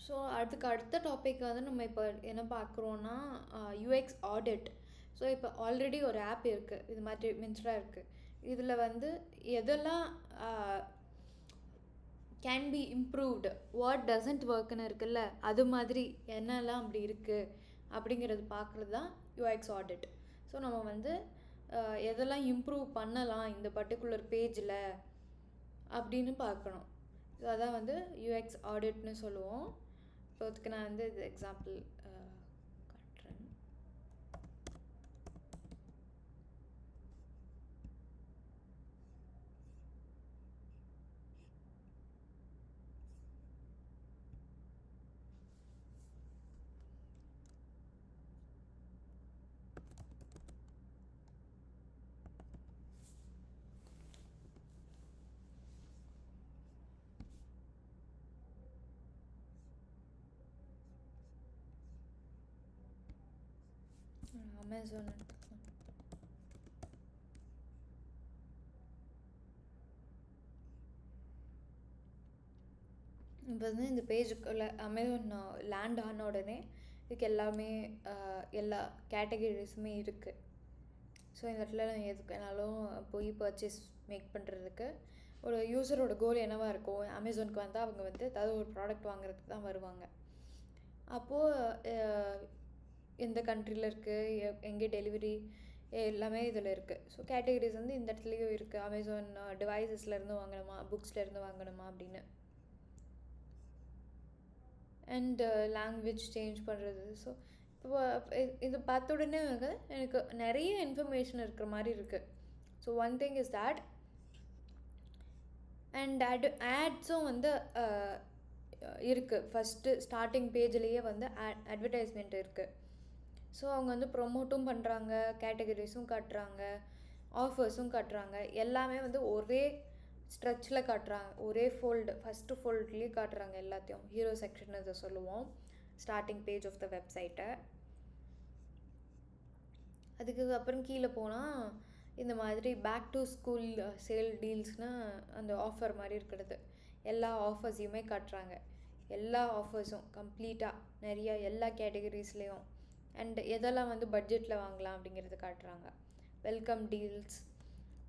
ஸோ அதுக்கு அடுத்த டாபிக் வந்து நம்ம இப்போ என்ன பார்க்குறோன்னா யூஎக்ஸ் ஆடிட். ஸோ இப்போ ஆல்ரெடி ஒரு ஆப் இருக்குது, இது மாதிரி மின்ஸ்ட்ரா இருக்குது. இதில் வந்து எதெல்லாம் can be improved, what doesn't ஒர்க்குன்னு இருக்குல்ல, அது மாதிரி என்னெல்லாம் அப்படி இருக்குது அப்படிங்கிறது பார்க்குறது தான் யூஎக்ஸ் ஆடிட். ஸோ நம்ம வந்து எதெல்லாம் இம்ப்ரூவ் பண்ணலாம் இந்த பர்டிகுலர் பேஜில் அப்படின்னு பார்க்கணும். ஸோ அதான் வந்து யூஎக்ஸ் ஆடிட்னு சொல்லுவோம். இப்போ அதுக்கு நான் வந்து இது எக்ஸாம்பிள் காட்டுறேன். அமேசான் இப்போ வந்து இந்த பேஜுக்குள்ள அமேசான் லேண்ட் ஆன உடனே இதுக்கு எல்லாமே எல்லா கேட்டகரிஸுமே இருக்குது. ஸோ இந்த இடத்துல எதுக்கு வேணாலும் போய் பர்ச்சேஸ் மேக் பண்ணுறதுக்கு ஒரு யூஸரோட கோல் என்னவாக இருக்கும், அமேசானுக்கு வந்தால் அவங்க வந்து ஏதாவது ஒரு ப்ராடக்ட் வாங்குறதுக்கு தான் வருவாங்க. அப்போது எந்த கண்ட்ரியில் இருக்குது, எங்கே டெலிவரி, எல்லாமே இதில் இருக்குது. ஸோ கேட்டகரிஸ் வந்து இந்த இடத்துலையும் இருக்குது. அமேசான் டிவைசஸ்லேருந்து வாங்கணுமா, புக்ஸ்லேருந்து வாங்கணுமா அப்படின்னு. அண்ட் லாங்குவேஜ் சேஞ்ச் பண்ணுறது. ஸோ இப்போ இது பார்த்த உடனே எனக்கு நிறைய இன்ஃபர்மேஷன் இருக்கிற மாதிரி இருக்குது. So one thing is that. And ஆட்ஸும் வந்து இருக்குது. ஃபஸ்ட்டு ஸ்டார்டிங் பேஜ்லேயே வந்து அட்வர்டைஸ்மெண்ட் இருக்குது. ஸோ அவங்க வந்து ப்ரொமோட்டும் பண்ணுறாங்க, கேட்டகரிஸும் காட்டுறாங்க, ஆஃபர்ஸும் காட்டுறாங்க. எல்லாமே வந்து ஒரே ஸ்ட்ரெச்சில் காட்டுறாங்க, ஒரே ஃபஸ்ட்டு ஃபோல்ட்லேயே காட்டுறாங்க எல்லாத்தையும். ஹீரோ செக்ஷன் இதை சொல்லுவோம், ஸ்டார்டிங் பேஜ் ஆஃப் த வெப்சைட்டை. அதுக்கு அப்புறம் கீழே போனால் இந்த மாதிரி பேக் டு ஸ்கூல் சேல் டீல்ஸ்னால் அந்த ஆஃபர் மாதிரி இருக்கிறது, எல்லா ஆஃபர்ஸையுமே காட்டுறாங்க. எல்லா ஆஃபர்ஸும் கம்ப்ளீட்டாக நிறையா எல்லா கேட்டகரிஸ்லேயும். அண்ட் எதெல்லாம் வந்து பட்ஜெட்டில் வாங்கலாம் அப்படிங்கிறது காட்டுறாங்க. Welcome deals,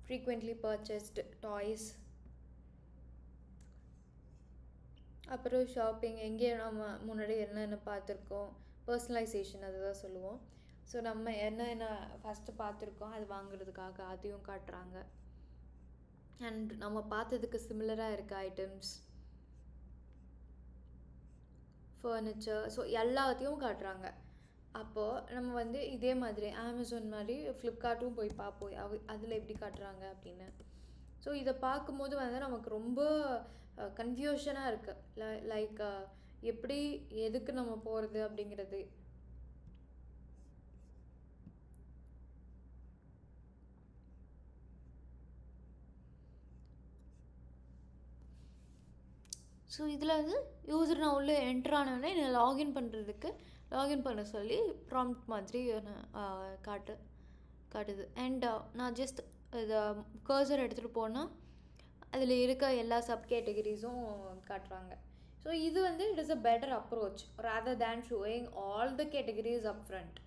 frequently purchased toys, அப்புறம் ஷாப்பிங், எங்கே நம்ம முன்னாடி என்னென்ன பார்த்துருக்கோம், பர்சனலைசேஷன் அதுதான் சொல்லுவோம். ஸோ நம்ம என்ன ஃபஸ்ட்டு பார்த்துருக்கோம் அது வாங்குறதுக்காக அதையும் காட்டுறாங்க. அண்ட் நம்ம பார்த்ததுக்கு சிமிலராக இருக்க ஐட்டம்ஸ், ஃபர்னிச்சர், ஸோ எல்லாத்தையும் காட்டுறாங்க. அப்போது நம்ம வந்து இதே மாதிரி அமேசான் மாதிரி ஃப்ளிப்கார்ட்டும் போய் பார்ப்போம் அதில் எப்படி காட்டுறாங்க அப்படின்னு. ஸோ இதை பார்க்கும்போது வந்து நமக்கு ரொம்ப கன்ஃபியூஷனாக இருக்குது. லைக் எப்படி எதுக்கு நம்ம போகிறது அப்படிங்கிறது. ஸோ இதில் வந்து யூசர் நான் உள்ளே என்ட்ரு ஆனோடனே என்னை லாகின் பண்ணுறதுக்கு லாகின் பண்ண சொல்லி ப்ராம்ப்ட் மாதிரி காட்டுது. அண்ட் நான் ஜஸ்ட் இதை கர்சர் எடுத்துகிட்டு போனால் அதில் இருக்க எல்லா சப் கேட்டகரிஸும் காட்டுறாங்க. ஸோ இது வந்து it is a better approach rather than showing all the categories up front.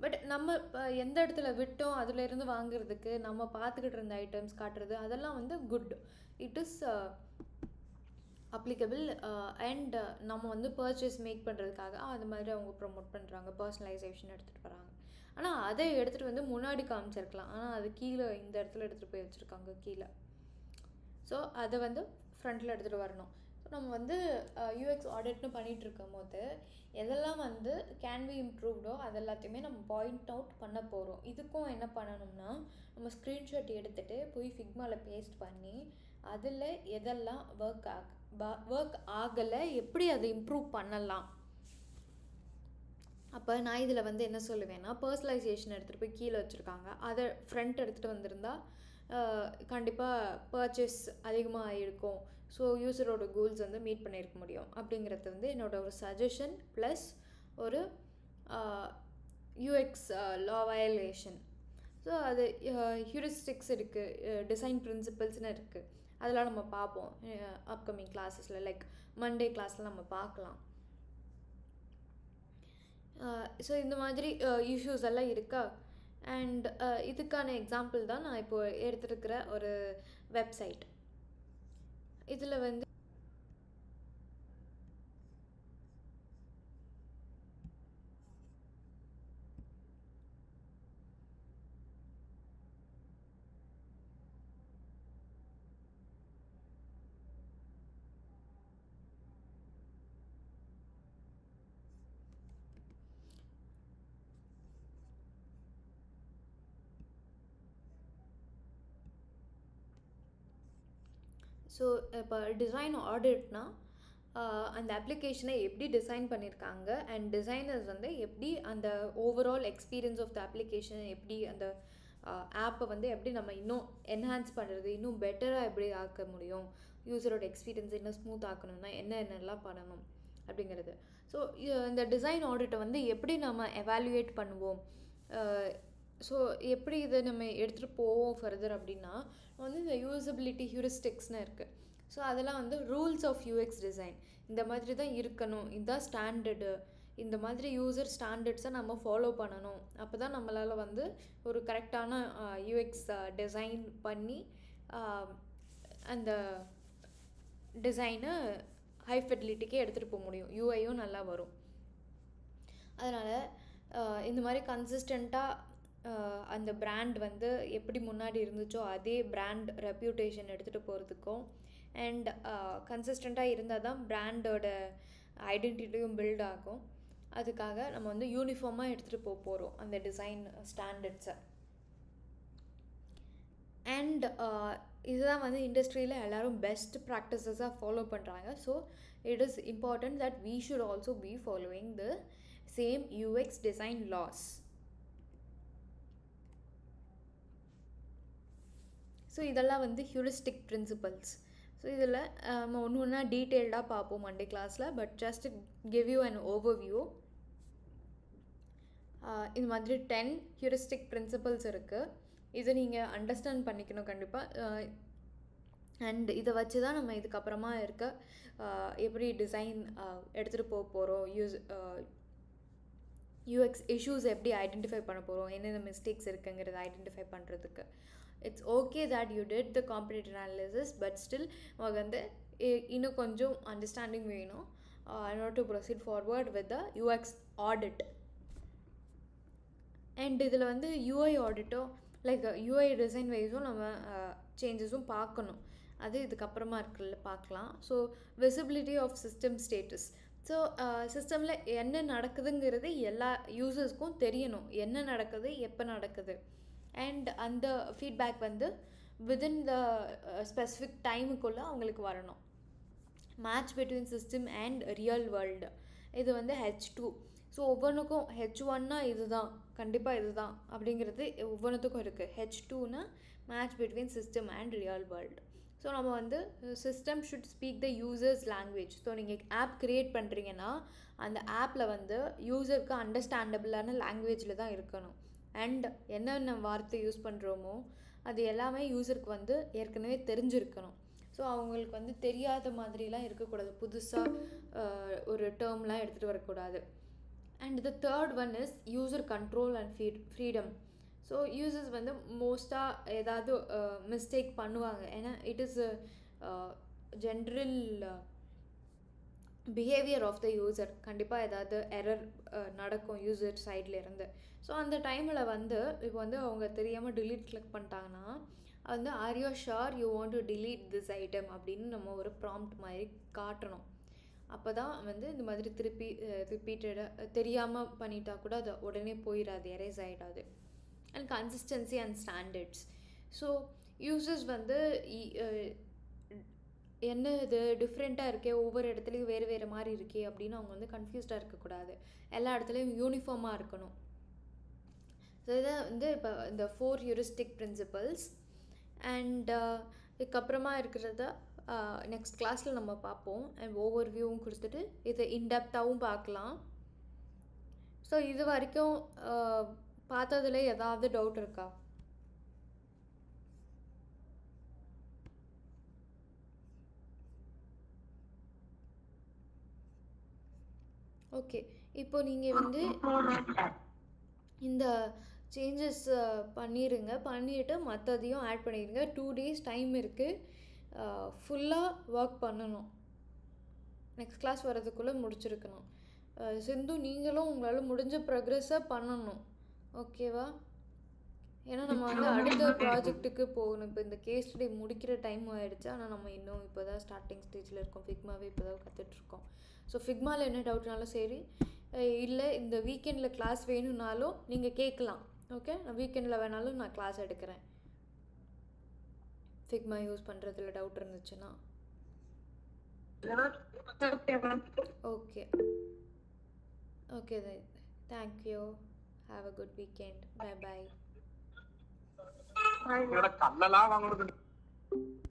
But நம்ம இப்போ எந்த இடத்துல விட்டோம் அதுலேருந்து வாங்குறதுக்கு நம்ம பார்த்துக்கிட்டு இருந்த ஐட்டம்ஸ் காட்டுறது அதெல்லாம் வந்து good. It is applicable. And நம்ம வந்து பர்ச்சேஸ் மேக் பண்ணுறதுக்காக அது மாதிரி அவங்க ப்ரொமோட் பண்ணுறாங்க, பர்சனலைசேஷன் எடுத்துகிட்டு வராங்க. ஆனால் அதை எடுத்துகிட்டு வந்து முன்னாடி காமிச்சிருக்கலாம், ஆனால் அது கீழே இந்த இடத்துல எடுத்துகிட்டு போய் வச்சுருக்காங்க கீழே. ஸோ அதை வந்து ஃப்ரண்ட்டில் எடுத்துகிட்டு வரணும். ஸோ நம்ம வந்து யூஎக்ஸ் ஆடிட்னு பண்ணிகிட்டு இருக்கும் போது எதெல்லாம் வந்து கேன் பி இம்ப்ரூவ்டோ அது எல்லாத்தையுமே நம்ம பாயிண்ட் அவுட் பண்ண போகிறோம். இதுக்கும் என்ன பண்ணணும்னா நம்ம ஸ்க்ரீன்ஷாட் எடுத்துகிட்டு போய் ஃபிக்மாவில் பேஸ்ட் பண்ணி அதில் எதெல்லாம் ஒர்க் ஆகலை, எப்படி அதை இம்ப்ரூவ் பண்ணலாம். அப்போ நான் இதில் வந்து என்ன சொல்லுவேன்னா, பர்சனலைசேஷன் எடுத்துகிட்டு போய் கீழே வச்சுருக்காங்க, அதை ஃப்ரண்ட் எடுத்துகிட்டு வந்திருந்தால் கண்டிப்பாக பர்ச்சேஸ் அதிகமாக ஆகிருக்கும். ஸோ யூஸரோட கோல்ஸ் வந்து மீட் பண்ணியிருக்க முடியும் அப்படிங்கிறது வந்து என்னோட ஒரு சஜஷன். ப்ளஸ் ஒரு யூஎக்ஸ் லா வயலேஷன். ஸோ அது ஹியூரிஸ்டிக்ஸ் இருக்குது, டிசைன் பிரின்சிபல்ஸ்னு இருக்குது, அதெல்லாம் நம்ம பார்ப்போம் அப்கமிங் கிளாஸஸில். லைக் மண்டே கிளாஸில் நம்ம பார்க்கலாம். ஸோ இந்த மாதிரி இஷ்யூஸ் எல்லாம் இருக்கா. அண்ட் இதுக்கான எக்ஸாம்பிள் தான் நான் இப்போது எடுத்துருக்கிற ஒரு வெப்சைட். இதில் வந்து ஸோ இப்போ டிசைன் ஆடிட்னா அந்த அப்ளிகேஷனை எப்படி டிசைன் பண்ணியிருக்காங்க அண்ட் டிசைனர்ஸ் வந்து எப்படி அந்த overall experience of the application, எப்படி அந்த ஆப்பை வந்து எப்படி நம்ம இன்னும் என்ஹான்ஸ் பண்ணுறது, இன்னும் பெட்டராக எப்படி ஆக்க முடியும், யூஸரோட எக்ஸ்பீரியன்ஸ் இன்னும் ஸ்மூத் ஆக்கணும்னா என்னென்னலாம் பண்ணணும் அப்படிங்கிறது. ஸோ இந்த டிசைன் ஆடிட்டை வந்து எப்படி நம்ம எவாலுவேட் பண்ணுவோம், ஸோ எப்படி இதை நம்ம எடுத்துகிட்டு போவோம் ஃபர்தர் அப்படின்னா வந்து இந்த யூசபிலிட்டி ஹியூரிஸ்டிக்ஸ்னு இருக்குது. ஸோ அதெல்லாம் வந்து ரூல்ஸ் ஆஃப் யூஎக்ஸ் டிசைன் இந்த மாதிரி தான் இருக்கணும், இதுதான் ஸ்டாண்டர்டு, இந்த மாதிரி யூசர் ஸ்டாண்டர்ட்ஸை நம்ம ஃபாலோ பண்ணணும். அப்போ தான் நம்மளால் வந்து ஒரு கரெக்டான யூஎக்ஸ் டிசைன் பண்ணி அந்த டிசைனை ஹை ஃபெசிலிட்டிக்கே எடுத்துகிட்டு போக முடியும், யூஐயும் நல்லா வரும். அதனால் இந்த மாதிரி கன்சிஸ்டண்ட்டாக அந்த பிராண்ட் வந்து எப்படி முன்னாடி இருந்துச்சோ அதே பிராண்ட் ரெப்யூட்டேஷன் எடுத்துகிட்டு போகிறதுக்கும் அண்ட் கன்சிஸ்டண்ட்டாக இருந்தால் தான் பிராண்டோட ஐடென்டிட்டியும் பில்ட் ஆகும். அதுக்காக நம்ம வந்து யூனிஃபார்மாக எடுத்துகிட்டு போகிறோம் அந்த டிசைன் ஸ்டாண்டர்ட்ஸை. அண்ட் இதுதான் வந்து இண்டஸ்ட்ரியில் எல்லோரும் பெஸ்ட் ப்ராக்டிசஸாக ஃபாலோ பண்ணுறாங்க. So it is important that we should also be following the same UX design laws. So இதெல்லாம் வந்து ஹியூரிஸ்டிக் பிரின்சிபல்ஸ். ஸோ இதில் நம்ம ஒன்று ஒன்றா டீட்டெயில்டாக பார்ப்போம் மண்டே கிளாஸில். But just give you an overview. இந்த மாதிரி 10 ஹியூரிஸ்டிக் பிரின்சிபல்ஸ் இருக்குது. இதை நீங்கள் அண்டர்ஸ்டாண்ட் பண்ணிக்கணும் கண்டிப்பாக. அண்ட் இதை வச்சு தான் நம்ம இதுக்கப்புறமா இருக்க எப்படி டிசைன் எடுத்துகிட்டு போக போகிறோம், யூஎக்ஸ் இஷ்யூஸ் எப்படி ஐடென்டிஃபை பண்ண போகிறோம், என்னென்ன மிஸ்டேக்ஸ் இருக்குங்கிறத ஐடென்டிஃபை பண்ணுறதுக்கு. It's okay that you did the competitive analysis, but still உங்களுக்கு வந்து இன்னும் கொஞ்சம் அண்டர்ஸ்டாண்டிங் வேணும் in order to proceed forward with the UX audit. And இதில் வந்து யூஐ ஆடிட்டோ லைக் யூஐ டிசைன் வைஸும் நம்ம சேஞ்சஸும் பார்க்கணும், அது இதுக்கப்புறமா இருக்குல்ல பார்க்கலாம். So visibility of system status. So சிஸ்டமில் என்ன நடக்குதுங்கிறது எல்லா யூசர்ஸ்க்கும் தெரியணும், என்ன நடக்குது எப்போ நடக்குது. அண்ட் அந்த ஃபீட்பேக் வந்து வித்தின் த ஸ்பெசிஃபிக் டைமுக்குள்ளே அவங்களுக்கு வரணும். Match between system and real world, இது வந்து H2. ஸோ ஒவ்வொன்றுக்கும் H1னா இதுதான், கண்டிப்பாக இதுதான் அப்படிங்கிறது ஒவ்வொன்றுத்துக்கும் இருக்குது. H2னா match between system and real world. So நம்ம வந்து system should speak the users language. So நீங்கள் ஆப் க்ரியேட் பண்ணுறீங்கன்னா அந்த ஆப்பில் வந்து யூசருக்கு அண்டர்ஸ்டாண்டபிளான லாங்குவேஜில் தான் இருக்கணும். அண்ட் என்னென்ன வார்த்தை யூஸ் பண்ணுறோமோ அது எல்லாமே யூசருக்கு வந்து ஏற்கனவே தெரிஞ்சிருக்கணும். ஸோ அவங்களுக்கு வந்து தெரியாத மாதிரிலாம் இருக்கக்கூடாது, புதுசாக ஒரு டேர்ம்லாம் எடுத்துகிட்டு வரக்கூடாது. And the third one is user control and freedom. So users வந்து மோஸ்ட்டாக ஏதாவது மிஸ்டேக் பண்ணுவாங்க. ஏன்னா it is general behaviour of the user. கண்டிப்பாக ஏதாவது எரர் நடக்கும் யூசர் சைட்லேருந்து. ஸோ அந்த டைமில் வந்து இப்போ வந்து அவங்க தெரியாமல் delete கிளிக் பண்ணிட்டாங்கன்னா வந்து are you sure you want to delete this item அப்படின்னு நம்ம ஒரு ப்ராம்ப்ட் மாதிரி காட்டணும். அப்போ தான் வந்து இந்த மாதிரி திருப்பி ரிப்பீட்டடாக தெரியாமல் பண்ணிட்டா கூட அது உடனே போயிடாது, எரேஸ் ஆகிடாது. And consistency and standards. So users வந்து என்ன இது டிஃப்ரெண்ட்டாக இருக்கே, ஒவ்வொரு இடத்துலையும் வேறு வேறு மாதிரி இருக்கே அப்படின்னு அவங்க வந்து கன்ஃபியூஸ்டாக இருக்கக்கூடாது. எல்லா இடத்துலையும் யூனிஃபார்மாக இருக்கணும். ஸோ இதை வந்து இப்போ இந்த 4 ஹியூரிஸ்டிக் பிரின்சிபல்ஸ் அண்ட் இதுக்கப்புறமா இருக்கிறத நெக்ஸ்ட் கிளாஸில் நம்ம பார்ப்போம். அண்ட் ஓவர் வியூவும் கொடுத்துட்டு இதை இன்டெப்த்தாகவும் பார்க்கலாம். ஸோ இது வரைக்கும் பார்த்ததுல ஏதாவது டவுட் இருக்கா? ஓகே, இப்போ நீங்கள் வந்து இந்த சேஞ்சஸ் பண்ணிடுங்க. பண்ணிவிட்டு மற்றதையும் ஆட் பண்ணிடுங்க. 2 days டைம் இருக்குது. ஃபுல்லாக ஒர்க் பண்ணணும். நெக்ஸ்ட் கிளாஸ் வரதுக்குள்ளே முடிச்சிருக்கணும். சிந்து, நீங்களும் உங்களால் முடிஞ்ச ப்ரோக்ரெஸ்ஸை பண்ணணும். ஓகேவா? ஏன்னா நம்ம வந்து அடுத்த ப்ராஜெக்ட்டுக்கு போகணும். இப்போ இந்த கேஸ் ஸ்டடி முடிக்கிற டைம் ஆகிடுச்சு. ஆனால் நம்ம இன்னும் இப்போ தான் ஸ்டார்டிங் ஸ்டேஜில் இருக்கோம். ஃபிக்மாவே இப்போ தான் கற்றுட்ருக்கோம். ஸோ ஃபிக்மாவில் என்ன டவுட்னாலும் சரி, இல்லை இந்த வீக்கெண்டில் கிளாஸ் வேணும்னாலும் நீங்கள் கேட்கலாம். ஓகே, நான் வீக்கெண்டில் வேணாலும் நான் கிளாஸ் எடுக்கிறேன். ஃபிக்மா யூஸ் பண்ணுறதுல டவுட் இருந்துச்சுன்னா. Okay okay then. Thank you. Have a good weekend. Bye bye.